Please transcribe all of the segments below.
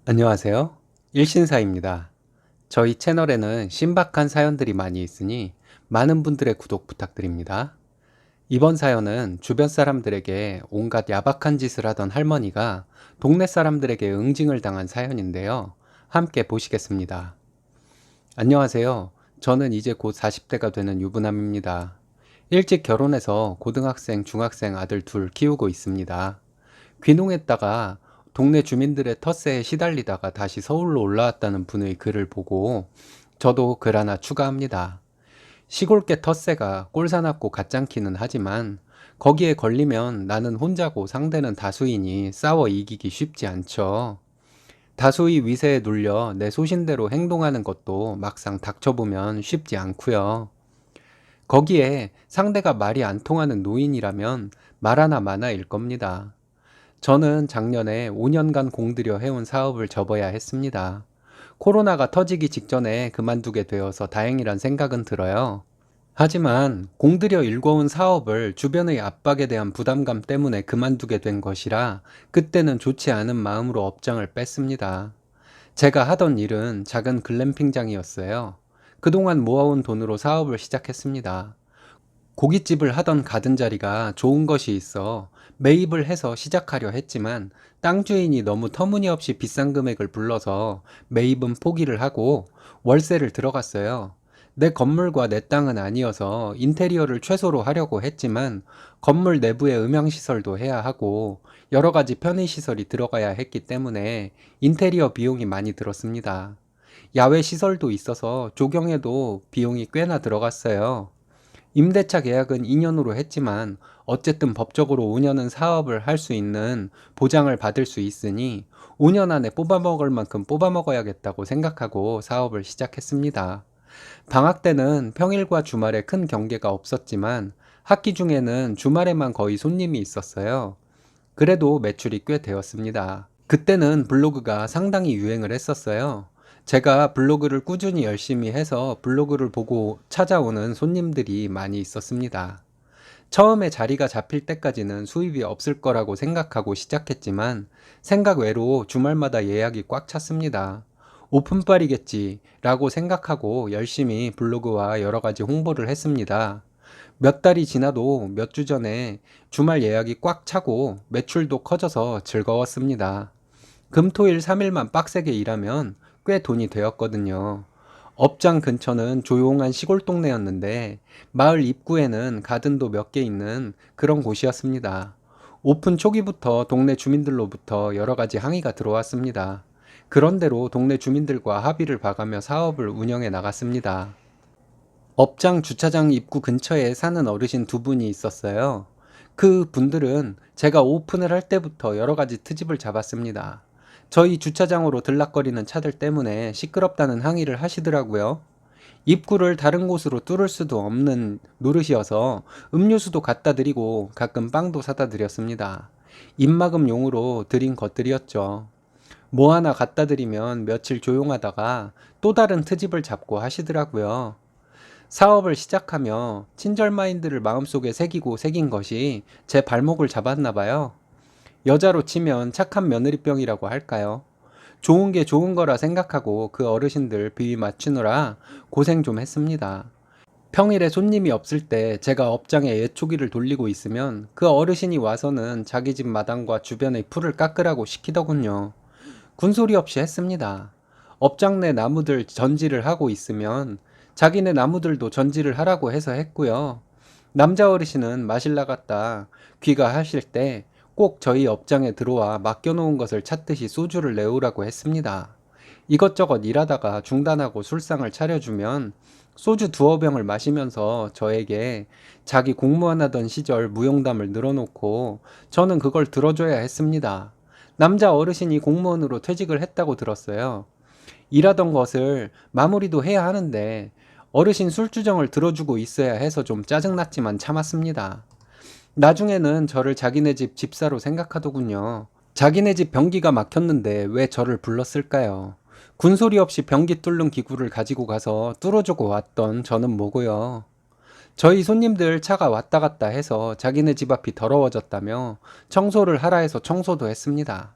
안녕하세요. 일신사입니다. 저희 채널에는 신박한 사연들이 많이 있으니 많은 분들의 구독 부탁드립니다. 이번 사연은 주변 사람들에게 온갖 야박한 짓을 하던 할머니가 동네 사람들에게 응징을 당한 사연인데요. 함께 보시겠습니다. 안녕하세요. 저는 이제 곧 40대가 되는 유부남입니다. 일찍 결혼해서 고등학생, 중학생 아들 둘 키우고 있습니다. 귀농했다가 동네 주민들의 텃세에 시달리다가 다시 서울로 올라왔다는 분의 글을 보고 저도 글 하나 추가합니다. 시골계 텃세가 꼴사납고 가짱키는 하지만 거기에 걸리면 나는 혼자고 상대는 다수이니 싸워 이기기 쉽지 않죠. 다수의 위세에 눌려 내 소신대로 행동하는 것도 막상 닥쳐보면 쉽지 않고요. 거기에 상대가 말이 안 통하는 노인이라면 말 하나 마나일 겁니다. 저는 작년에 5년간 공들여 해온 사업을 접어야 했습니다. 코로나가 터지기 직전에 그만두게 되어서 다행이란 생각은 들어요. 하지만 공들여 일궈온 사업을 주변의 압박에 대한 부담감 때문에 그만두게 된 것이라 그때는 좋지 않은 마음으로 업장을 뺐습니다. 제가 하던 일은 작은 글램핑장이었어요. 그동안 모아온 돈으로 사업을 시작했습니다. 고깃집을 하던 가든자리가 좋은 것이 있어 매입을 해서 시작하려 했지만 땅 주인이 너무 터무니없이 비싼 금액을 불러서 매입은 포기를 하고 월세를 들어갔어요. 내 건물과 내 땅은 아니어서 인테리어를 최소로 하려고 했지만 건물 내부에 음향시설도 해야 하고 여러 가지 편의시설이 들어가야 했기 때문에 인테리어 비용이 많이 들었습니다. 야외 시설도 있어서 조경에도 비용이 꽤나 들어갔어요. 임대차 계약은 2년으로 했지만 어쨌든 법적으로 5년은 사업을 할 수 있는 보장을 받을 수 있으니 5년 안에 뽑아먹을 만큼 뽑아먹어야겠다고 생각하고 사업을 시작했습니다. 방학 때는 평일과 주말에 큰 경계가 없었지만 학기 중에는 주말에만 거의 손님이 있었어요. 그래도 매출이 꽤 되었습니다. 그때는 블로그가 상당히 유행을 했었어요. 제가 블로그를 꾸준히 열심히 해서 블로그를 보고 찾아오는 손님들이 많이 있었습니다. 처음에 자리가 잡힐 때까지는 수입이 없을 거라고 생각하고 시작했지만 생각 외로 주말마다 예약이 꽉 찼습니다. 오픈빨이겠지 라고 생각하고 열심히 블로그와 여러 가지 홍보를 했습니다. 몇 달이 지나도 몇 주 전에 주말 예약이 꽉 차고 매출도 커져서 즐거웠습니다. 금토일 3일만 빡세게 일하면 꽤 돈이 되었거든요. 업장 근처는 조용한 시골 동네였는데 마을 입구에는 가든도 몇 개 있는 그런 곳이었습니다. 오픈 초기부터 동네 주민들로부터 여러 가지 항의가 들어왔습니다. 그런대로 동네 주민들과 합의를 봐가며 사업을 운영해 나갔습니다. 업장 주차장 입구 근처에 사는 어르신 두 분이 있었어요. 그 분들은 제가 오픈을 할 때부터 여러 가지 트집을 잡았습니다. 저희 주차장으로 들락거리는 차들 때문에 시끄럽다는 항의를 하시더라고요. 입구를 다른 곳으로 뚫을 수도 없는 노릇이어서 음료수도 갖다 드리고 가끔 빵도 사다 드렸습니다. 입막음용으로 드린 것들이었죠. 뭐 하나 갖다 드리면 며칠 조용하다가 또 다른 트집을 잡고 하시더라고요. 사업을 시작하며 친절 마인드를 마음속에 새긴 것이 제 발목을 잡았나 봐요. 여자로 치면 착한 며느리병이라고 할까요? 좋은 게 좋은 거라 생각하고 그 어르신들 비위 맞추느라 고생 좀 했습니다. 평일에 손님이 없을 때 제가 업장에 예초기를 돌리고 있으면 그 어르신이 와서는 자기 집 마당과 주변의 풀을 깎으라고 시키더군요. 군소리 없이 했습니다. 업장 내 나무들 전지를 하고 있으면 자기네 나무들도 전지를 하라고 해서 했고요. 남자 어르신은 마실 나갔다 귀가하실 때 꼭 저희 업장에 들어와 맡겨놓은 것을 찾듯이 소주를 내오라고 했습니다. 이것저것 일하다가 중단하고 술상을 차려주면 소주 두어 병을 마시면서 저에게 자기 공무원 하던 시절 무용담을 늘어놓고 저는 그걸 들어줘야 했습니다. 남자 어르신이 공무원으로 퇴직을 했다고 들었어요. 일하던 것을 마무리도 해야 하는데 어르신 술주정을 들어주고 있어야 해서 좀 짜증났지만 참았습니다. 나중에는 저를 자기네 집 집사로 생각하더군요. 자기네 집 변기가 막혔는데 왜 저를 불렀을까요? 군소리 없이 변기 뚫는 기구를 가지고 가서 뚫어주고 왔던 저는 뭐고요. 저희 손님들 차가 왔다 갔다 해서 자기네 집 앞이 더러워졌다며 청소를 하라 해서 청소도 했습니다.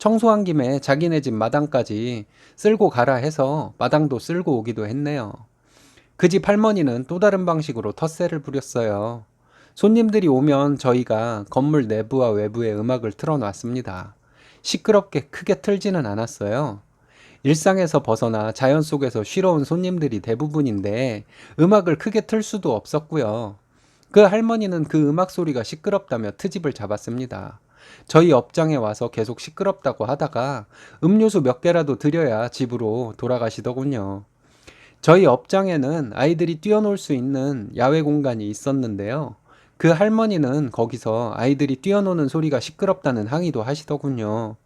청소한 김에 자기네 집 마당까지 쓸고 가라 해서 마당도 쓸고 오기도 했네요. 그 집 할머니는 또 다른 방식으로 텃세를 부렸어요. 손님들이 오면 저희가 건물 내부와 외부에 음악을 틀어놨습니다. 시끄럽게 크게 틀지는 않았어요. 일상에서 벗어나 자연 속에서 쉬러 온 손님들이 대부분인데 음악을 크게 틀 수도 없었고요. 그 할머니는 그 음악 소리가 시끄럽다며 트집을 잡았습니다. 저희 업장에 와서 계속 시끄럽다고 하다가 음료수 몇 개라도 드려야 집으로 돌아가시더군요. 저희 업장에는 아이들이 뛰어놀 수 있는 야외 공간이 있었는데요. 그 할머니는 거기서 아이들이 뛰어노는 소리가 시끄럽다는 항의도 하시더군요.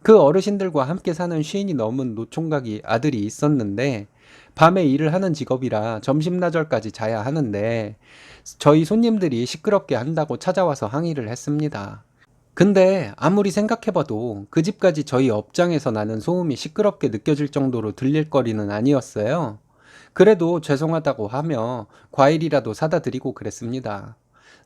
그 어르신들과 함께 사는 쉰이 넘은 노총각이 아들이 있었는데 밤에 일을 하는 직업이라 점심나절까지 자야 하는데 저희 손님들이 시끄럽게 한다고 찾아와서 항의를 했습니다. 근데 아무리 생각해봐도 그 집까지 저희 업장에서 나는 소음이 시끄럽게 느껴질 정도로 들릴 거리는 아니었어요. 그래도 죄송하다고 하며 과일이라도 사다 드리고 그랬습니다.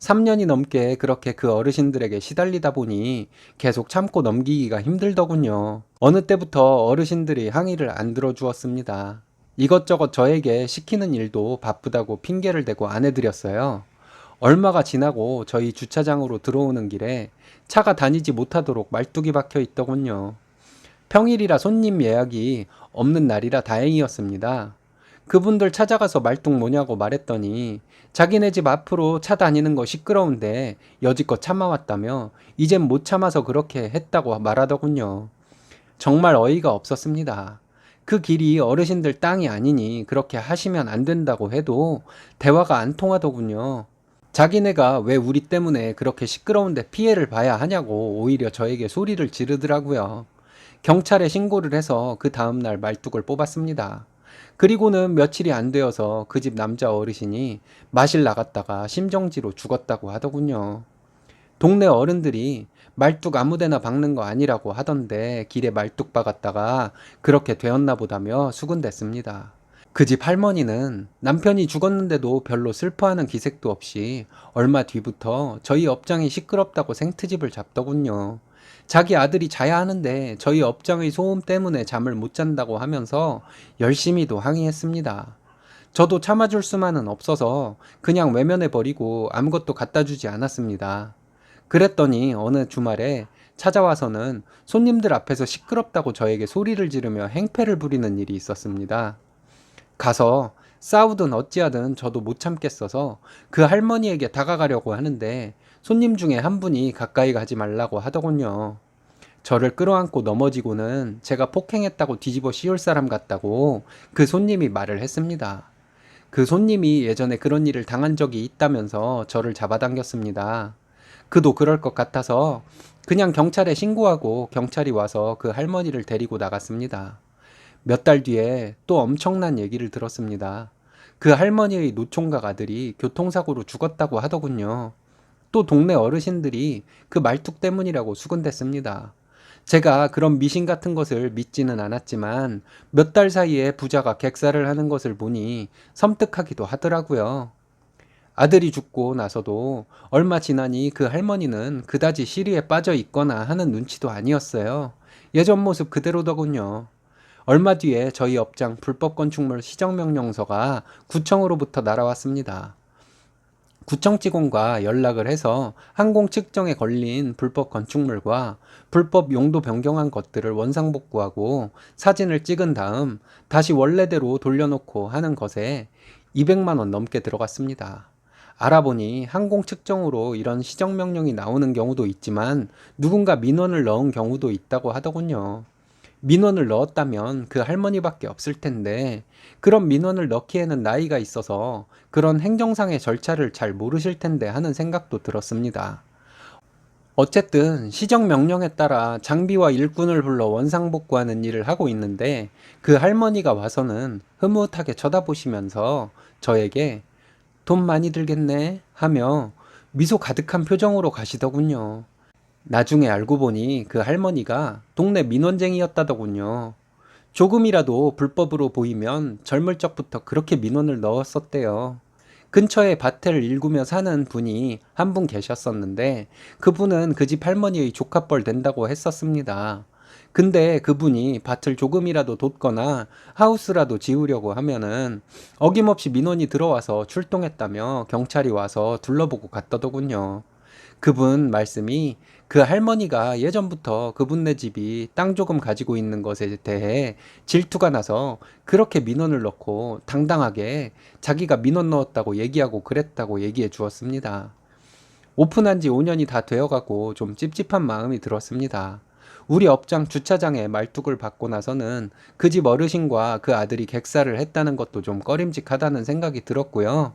3년이 넘게 그렇게 그 어르신들에게 시달리다 보니 계속 참고 넘기기가 힘들더군요. 어느 때부터 어르신들이 항의를 안 들어주었습니다. 이것저것 저에게 시키는 일도 바쁘다고 핑계를 대고 안 해드렸어요. 얼마가 지나고 저희 주차장으로 들어오는 길에 차가 다니지 못하도록 말뚝이 박혀 있더군요. 평일이라 손님 예약이 없는 날이라 다행이었습니다. 그분들 찾아가서 말뚝 뭐냐고 말했더니 자기네 집 앞으로 차 다니는 거 시끄러운데 여지껏 참아왔다며 이젠 못 참아서 그렇게 했다고 말하더군요. 정말 어이가 없었습니다. 그 길이 어르신들 땅이 아니니 그렇게 하시면 안 된다고 해도 대화가 안 통하더군요. 자기네가 왜 우리 때문에 그렇게 시끄러운데 피해를 봐야 하냐고 오히려 저에게 소리를 지르더라고요. 경찰에 신고를 해서 그 다음날 말뚝을 뽑았습니다. 그리고는 며칠이 안 되어서 그 집 남자 어르신이 마실 나갔다가 심정지로 죽었다고 하더군요. 동네 어른들이 말뚝 아무데나 박는 거 아니라고 하던데 길에 말뚝 박았다가 그렇게 되었나 보다며 수군댔습니다. 그 집 할머니는 남편이 죽었는데도 별로 슬퍼하는 기색도 없이 얼마 뒤부터 저희 업장이 시끄럽다고 생트집을 잡더군요. 자기 아들이 자야 하는데 저희 업장의 소음 때문에 잠을 못 잔다고 하면서 열심히도 항의했습니다. 저도 참아줄 수만은 없어서 그냥 외면해버리고 아무것도 갖다 주지 않았습니다. 그랬더니 어느 주말에 찾아와서는 손님들 앞에서 시끄럽다고 저에게 소리를 지르며 행패를 부리는 일이 있었습니다. 가서 싸우든 어찌하든 저도 못 참겠어서 그 할머니에게 다가가려고 하는데 손님 중에 한 분이 가까이 가지 말라고 하더군요. 저를 끌어안고 넘어지고는 제가 폭행했다고 뒤집어 씌울 사람 같다고 그 손님이 말을 했습니다. 그 손님이 예전에 그런 일을 당한 적이 있다면서 저를 잡아당겼습니다. 그도 그럴 것 같아서 그냥 경찰에 신고하고 경찰이 와서 그 할머니를 데리고 나갔습니다. 몇 달 뒤에 또 엄청난 얘기를 들었습니다. 그 할머니의 노총각 아들이 교통사고로 죽었다고 하더군요. 또 동네 어르신들이 그 말뚝 때문이라고 수군댔습니다. 제가 그런 미신 같은 것을 믿지는 않았지만 몇 달 사이에 부자가 객사를 하는 것을 보니 섬뜩하기도 하더라고요. 아들이 죽고 나서도 얼마 지나니 그 할머니는 그다지 시리에 빠져 있거나 하는 눈치도 아니었어요. 예전 모습 그대로더군요. 얼마 뒤에 저희 업장 불법 건축물 시정명령서가 구청으로부터 날아왔습니다. 구청 직원과 연락을 해서 항공 측정에 걸린 불법 건축물과 불법 용도 변경한 것들을 원상복구하고 사진을 찍은 다음 다시 원래대로 돌려놓고 하는 것에 200만 원 넘게 들어갔습니다. 알아보니 항공 측정으로 이런 시정명령이 나오는 경우도 있지만 누군가 민원을 넣은 경우도 있다고 하더군요. 민원을 넣었다면 그 할머니밖에 없을 텐데 그런 민원을 넣기에는 나이가 있어서 그런 행정상의 절차를 잘 모르실 텐데 하는 생각도 들었습니다. 어쨌든 시정명령에 따라 장비와 일꾼을 불러 원상복구하는 일을 하고 있는데 그 할머니가 와서는 흐뭇하게 쳐다보시면서 저에게 돈 많이 들겠네 하며 미소 가득한 표정으로 가시더군요. 나중에 알고 보니 그 할머니가 동네 민원쟁이였다더군요. 조금이라도 불법으로 보이면 젊을 적부터 그렇게 민원을 넣었었대요. 근처에 밭을 일구며 사는 분이 한 분 계셨었는데 그분은 그 집 할머니의 조카뻘 된다고 했었습니다. 근데 그분이 밭을 조금이라도 돋거나 하우스라도 지으려고 하면은 어김없이 민원이 들어와서 출동했다며 경찰이 와서 둘러보고 갔다더군요. 그분 말씀이 그 할머니가 예전부터 그분네 집이 땅 조금 가지고 있는 것에 대해 질투가 나서 그렇게 민원을 넣고 당당하게 자기가 민원 넣었다고 얘기하고 그랬다고 얘기해 주었습니다. 오픈한 지 5년이 다 되어가고 좀 찝찝한 마음이 들었습니다. 우리 업장 주차장에 말뚝을 받고 나서는 그 집 어르신과 그 아들이 객사를 했다는 것도 좀 꺼림직하다는 생각이 들었고요.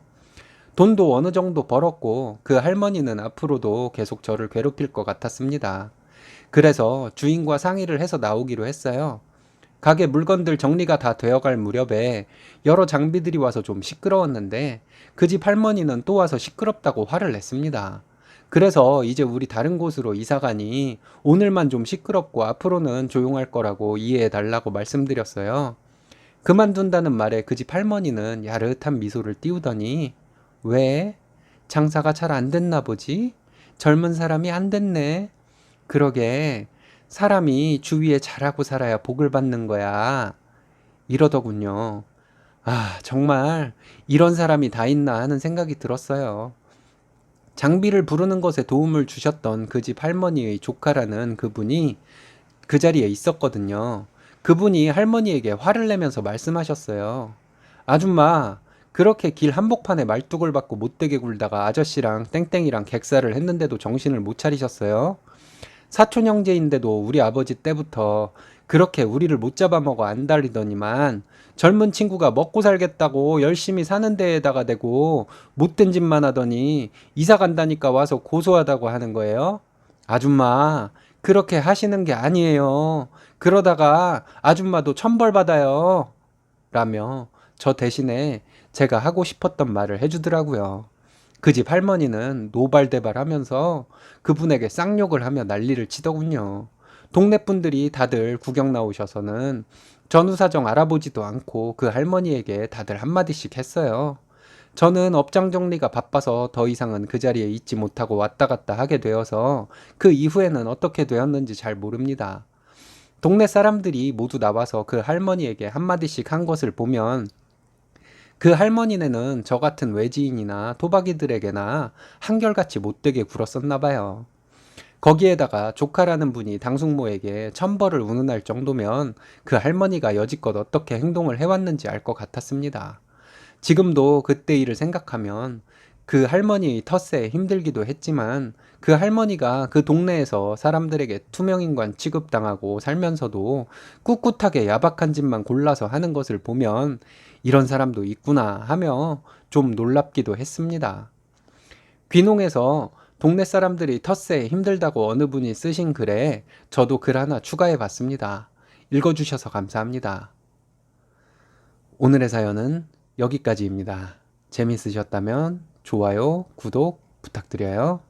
돈도 어느 정도 벌었고 그 할머니는 앞으로도 계속 저를 괴롭힐 것 같았습니다. 그래서 주인과 상의를 해서 나오기로 했어요. 가게 물건들 정리가 다 되어갈 무렵에 여러 장비들이 와서 좀 시끄러웠는데 그 집 할머니는 또 와서 시끄럽다고 화를 냈습니다. 그래서 이제 우리 다른 곳으로 이사 가니 오늘만 좀 시끄럽고 앞으로는 조용할 거라고 이해해 달라고 말씀드렸어요. 그만둔다는 말에 그 집 할머니는 야릇한 미소를 띄우더니 왜? 장사가 잘 안 됐나 보지? 젊은 사람이 안 됐네. 그러게 사람이 주위에 잘하고 살아야 복을 받는 거야. 이러더군요. 아, 정말 이런 사람이 다 있나 하는 생각이 들었어요. 장비를 부르는 것에 도움을 주셨던 그 집 할머니의 조카라는 그분이 그 자리에 있었거든요. 그분이 할머니에게 화를 내면서 말씀하셨어요. 아줌마, 그렇게 길 한복판에 말뚝을 받고 못되게 굴다가 아저씨랑 땡땡이랑 객사를 했는데도 정신을 못 차리셨어요? 사촌 형제인데도 우리 아버지 때부터 그렇게 우리를 못 잡아먹어 안달리더니만 젊은 친구가 먹고 살겠다고 열심히 사는 데에다가 대고 못된 짓만 하더니 이사 간다니까 와서 고소하다고 하는 거예요? 아줌마, 그렇게 하시는 게 아니에요. 그러다가 아줌마도 천벌 받아요. 라며 저 대신에 제가 하고 싶었던 말을 해주더라고요. 그 집 할머니는 노발대발하면서 그분에게 쌍욕을 하며 난리를 치더군요. 동네 분들이 다들 구경 나오셔서는 전후사정 알아보지도 않고 그 할머니에게 다들 한마디씩 했어요. 저는 업장 정리가 바빠서 더 이상은 그 자리에 있지 못하고 왔다 갔다 하게 되어서 그 이후에는 어떻게 되었는지 잘 모릅니다. 동네 사람들이 모두 나와서 그 할머니에게 한마디씩 한 것을 보면 그 할머니네는 저 같은 외지인이나 토박이들에게나 한결같이 못되게 굴었었나 봐요. 거기에다가 조카라는 분이 당숙모에게 천벌을 운운할 정도면 그 할머니가 여지껏 어떻게 행동을 해왔는지 알 것 같았습니다. 지금도 그때 일을 생각하면 그 할머니의 텃세에 힘들기도 했지만 그 할머니가 그 동네에서 사람들에게 투명인간 취급당하고 살면서도 꿋꿋하게 야박한 짓만 골라서 하는 것을 보면 이런 사람도 있구나 하며 좀 놀랍기도 했습니다. 귀농해서 동네 사람들이 텃세에 힘들다고 어느 분이 쓰신 글에 저도 글 하나 추가해 봤습니다. 읽어주셔서 감사합니다. 오늘의 사연은 여기까지입니다. 재밌으셨다면 좋아요, 구독 부탁드려요.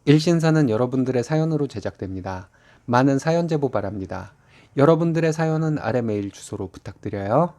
일신사는 여러분들의 사연으로 제작됩니다. 많은 사연 제보 바랍니다. 여러분들의 사연은 아래 메일 주소로 부탁드려요.